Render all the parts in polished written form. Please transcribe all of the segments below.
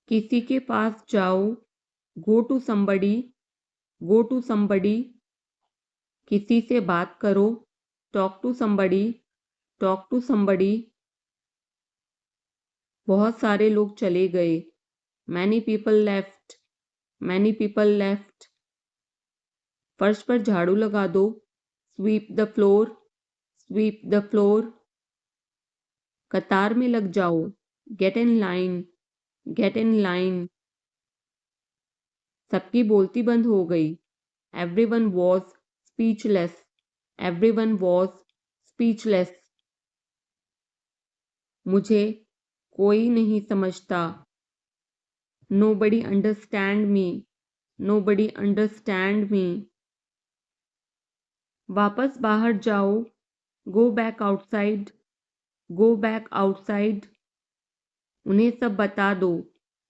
किसी के पास जाओ, go to somebody, go to somebody। किसी से बात करो, talk to somebody, talk to somebody। बहुत सारे लोग चले गए, many people left, many people left। फर्श पर झाड़ू लगा दो, sweep the floor, sweep the floor। कतार में लग जाओ, get in line, get in line। सबकी बोलती बंद हो गई, everyone was speechless, everyone was speechless। मुझे कोई नहीं समझता, nobody understand me, nobody understand me। वापस बाहर जाओ, go back outside, go back outside। उन्हें सब बता दो,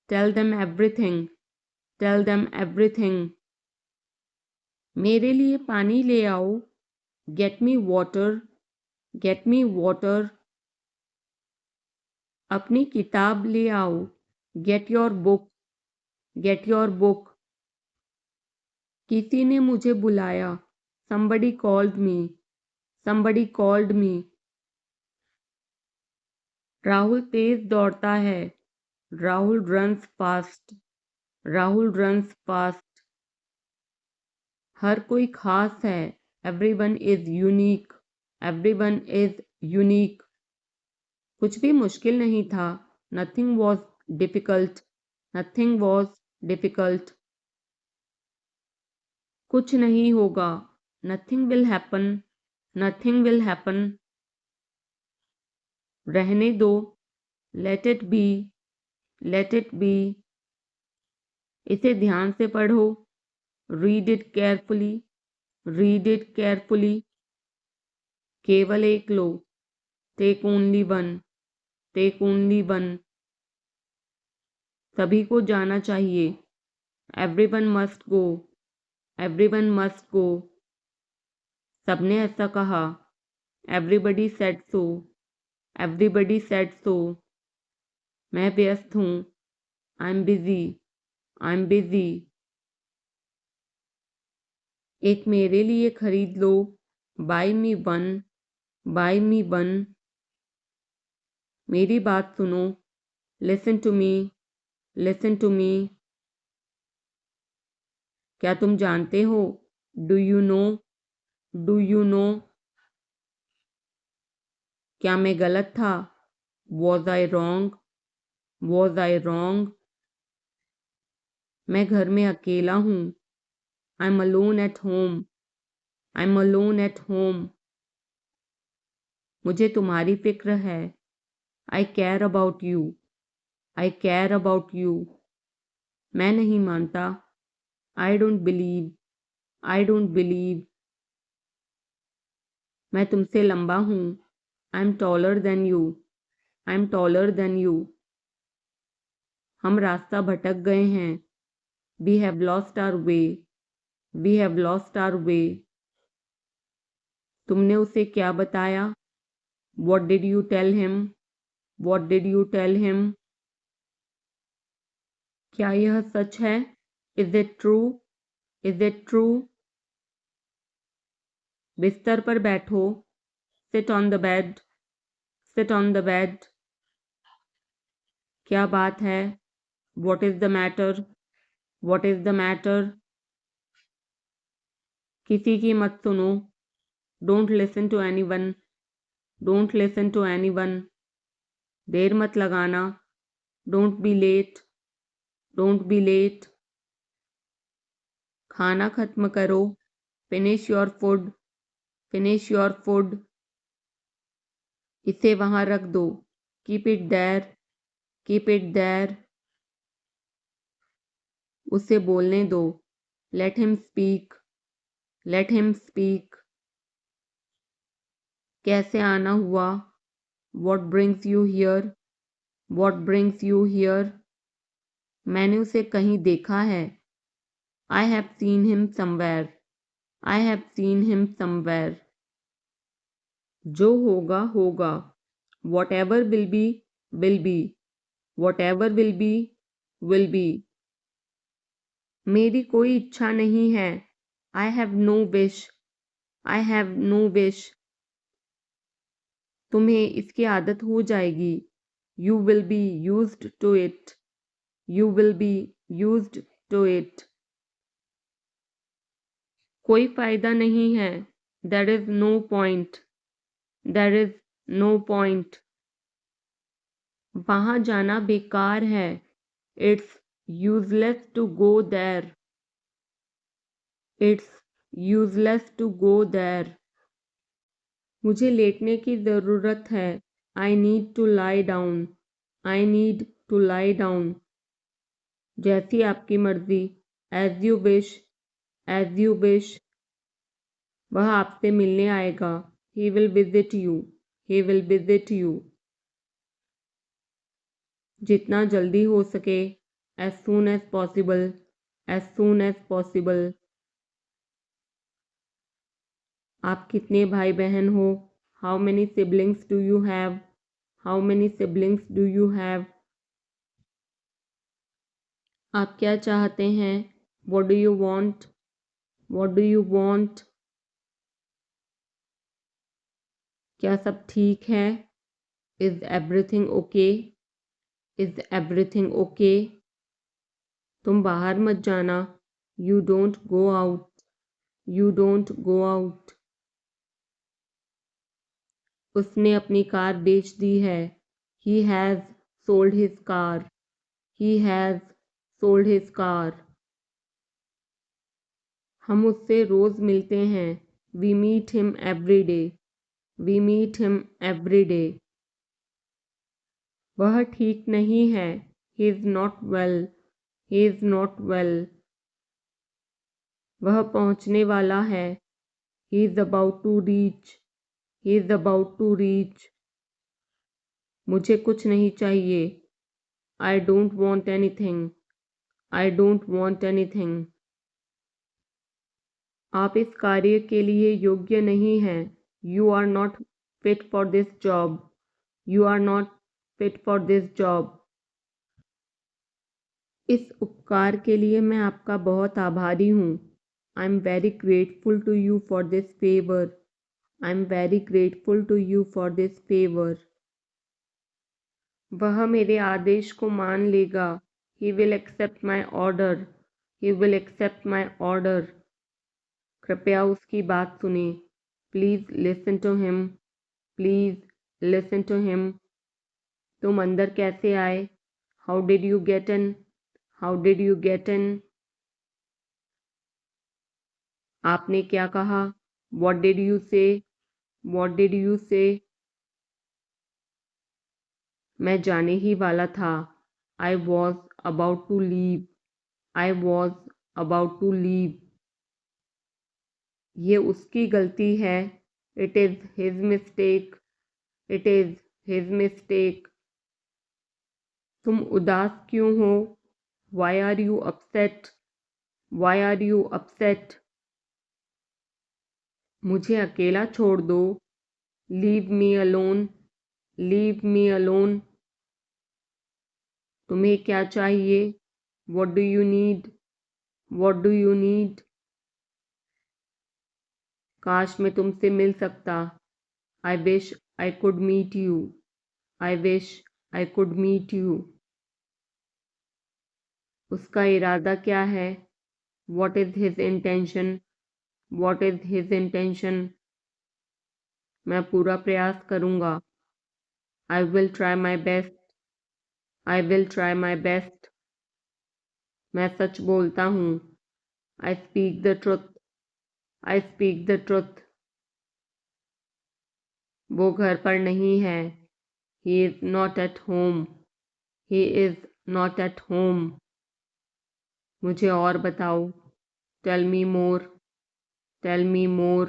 tell them everything, tell them everything। मेरे लिए पानी ले आओ, get me water, get me water। अपनी किताब ले आओ, get your book, get your book। किसी ने मुझे बुलाया, somebody called me, somebody called me। Rahul तेज दौड़ता है, Rahul runs fast, Rahul runs fast। हर कोई खास है, everyone is unique, everyone is unique। कुछ भी मुश्किल नहीं था, nothing was difficult, nothing was difficult। कुछ नहीं होगा, nothing will happen, nothing will happen। रहने दो, let it be, let it be। इसे ध्यान से पढ़ो, read it carefully, read it carefully। केवल एक लो, take only one, take only one। सभी को जाना चाहिए, everyone must go, everyone must go। सबने ऐसा कहा, everybody said so, everybody said so। मैं व्यस्त हूँ, I'm busy, I'm busy। एक मेरे लिए खरीद लो, buy me one, buy me one। मेरी बात सुनो, listen to me, listen to me। क्या तुम जानते हो, do you know, do you know। क्या मैं गलत था, was I wrong, was I wrong। मैं घर में अकेला हूँ, I'm alone at home, I'm alone at home। मुझे तुम्हारी फिक्र है, I care about you, I care about you। मैं नहीं मानता, I don't believe, I don't believe। मैं तुमसे लंबा हूँ, I'm taller than you, I'm taller than you। हम रास्ता भटक गए हैं, we have lost our way, we have lost our way। तुमने उसे क्या बताया, what did you tell him, what did you tell him। क्या यह सच है, is it true, is it true। बिस्तर पर बैठो, sit on the bed, sit on the bed। क्या बात है, what is the matter, what is the matter। किसी की मत सुनो, don't listen to anyone, don't listen to anyone। देर मत लगाना, don't be late, don't be late। खाना खत्म करो, finish your food, finish your food। इसे वहां रख दो, keep it there, keep it there। उसे बोलने दो, let him speak, let him speak। कैसे आना हुआ, what brings you here, what brings you here। मैंने उसे कहीं देखा है, I have seen him somewhere, I have seen him somewhere। जो होगा होगा, whatever will be will be, whatever will be will be. मेरी कोई इच्छा नहीं है. I have no wish. I have no wish. तुम्हें इसकी आदत हो जाएगी. You will be used to it. You will be used to it. कोई फायदा नहीं है. There is no point. There is no point. वहाँ जाना बेकार है. It's useless to go there. It's useless to go there. मुझे लेटने की ज़रूरत है. I need to lie down. I need to lie down. जैसी आपकी मर्जी. As you wish. As you wish. वह आपसे मिलने आएगा. He will visit you. He will visit you. जितना जल्दी हो सके. As soon as possible. As soon as possible. आप कितने भाई बहन हो? How many siblings do you have? How many siblings do you have? आप क्या चाहते हैं? What do you want? What do you want? क्या सब ठीक है? Is everything okay? Is everything okay? तुम बाहर मत जाना. You don't go out. You don't go out. उसने अपनी कार बेच दी है. He has sold his car. He has sold his car. हम उससे रोज़ मिलते हैं. We meet him every day. We meet him every day. वह ठीक नहीं है. He is not well. He is not well. वह पहुंचने वाला है. He is about to reach. He is about to reach. मुझे कुछ नहीं चाहिए. I don't want anything. I don't want anything. आप इस कार्य के लिए योग्य नहीं हैं. You are not fit for this job. You are not fit for this job. इस उपकार के लिए मैं आपका बहुत आभारी हूँ. I am very grateful to you for this favor. I am very grateful to you for this favor. वह मेरे आदेश को मान लेगा. He will accept my order. He will accept my order. कृपया उसकी बात सुने. Please listen to him. Please listen to him. तुम अंदर कैसे आए? How did you get in? How did you get in? आपने क्या कहा? What did you say? What did you say? मैं जाने ही वाला था. I was about to leave. I was about to leave. ये उसकी गलती है. It is his mistake. It is his mistake. तुम उदास क्यों हो? Why are you upset? Why are you upset? मुझे अकेला छोड़ दो. Leave me alone. Leave me alone. तुम्हें क्या चाहिए? What do you need? What do you need? काश मैं तुमसे मिल सकता. I wish I could meet you. I wish I could meet you. उसका इरादा क्या है? What is his intention? What is his intention? मैं पूरा प्रयास करूँगा. I will try my best. I will try my best. मैं सच बोलता हूँ. I speak the truth. I speak the truth. वो घर पर नहीं है. He is not at home. He is not at home. मुझे और बताओ. Tell me more. Tell me more.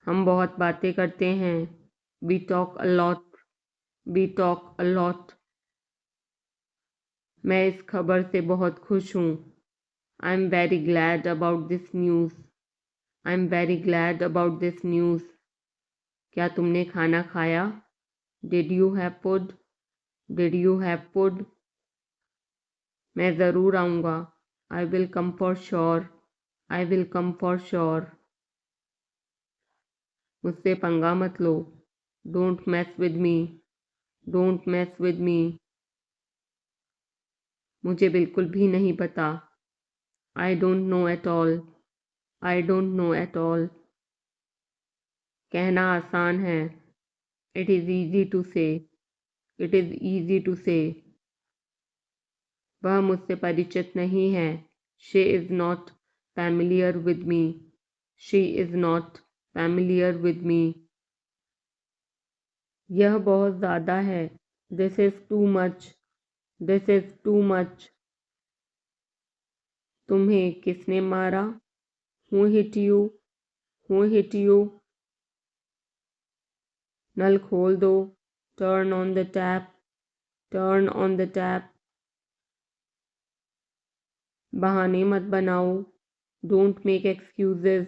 हम बहुत बातें करते हैं. We talk a lot. We talk a lot. मैं इस खबर से बहुत खुश हूँ. I am very glad about this news. I am very glad about this news. क्या तुमने खाना खाया? Did you have food? Did you have food? मैं ज़रूर आऊँगा। I will come for sure. I will come for sure. मुझसे पंगा मत लो। Don't mess with me. Don't mess with me. मुझे बिल्कुल भी नहीं पता। I don't know at all. I don't know at all. कहना आसान है। It is easy to say. It is easy to say. वह मुझसे परिचित नहीं है। She is not familiar with me. She is not familiar with मी। यह बहुत ज़्यादा है। This is too much. This is too much. तुम्हें किसने मारा? Who hit you? Who hit you? नल खोल दो। Turn on the tap. Turn on the tap. बहाने मत बनाओ। Don't make excuses.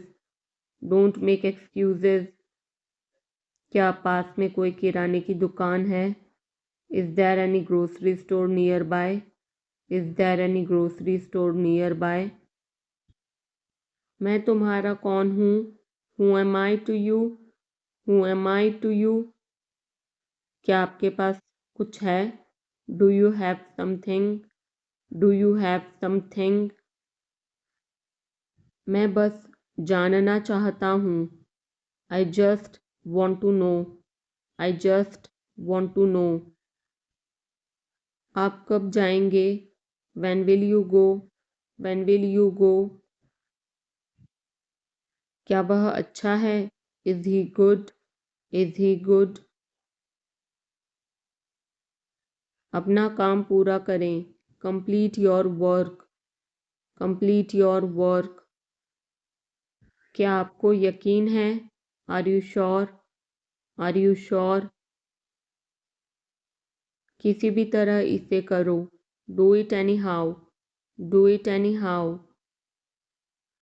Don't make excuses. क्या पास में कोई किराने की दुकान है? Is there any grocery store nearby? Is there any grocery store nearby? मैं तुम्हारा कौन हूँ? Who am I to you? Who am I to you? क्या आपके पास कुछ है? Do you have something? Do you have something? मैं बस जानना चाहता हूँ। I just want to know. I just want to know. आप कब जाएंगे? When will you go? When will you go? क्या वह अच्छा है? Is he good? Is he good? अपना काम पूरा करें। Complete your work. Complete your work. क्या आपको यकीन है? Are you sure? Are you sure? किसी भी तरह इसे करो। Do it anyhow. Do it anyhow.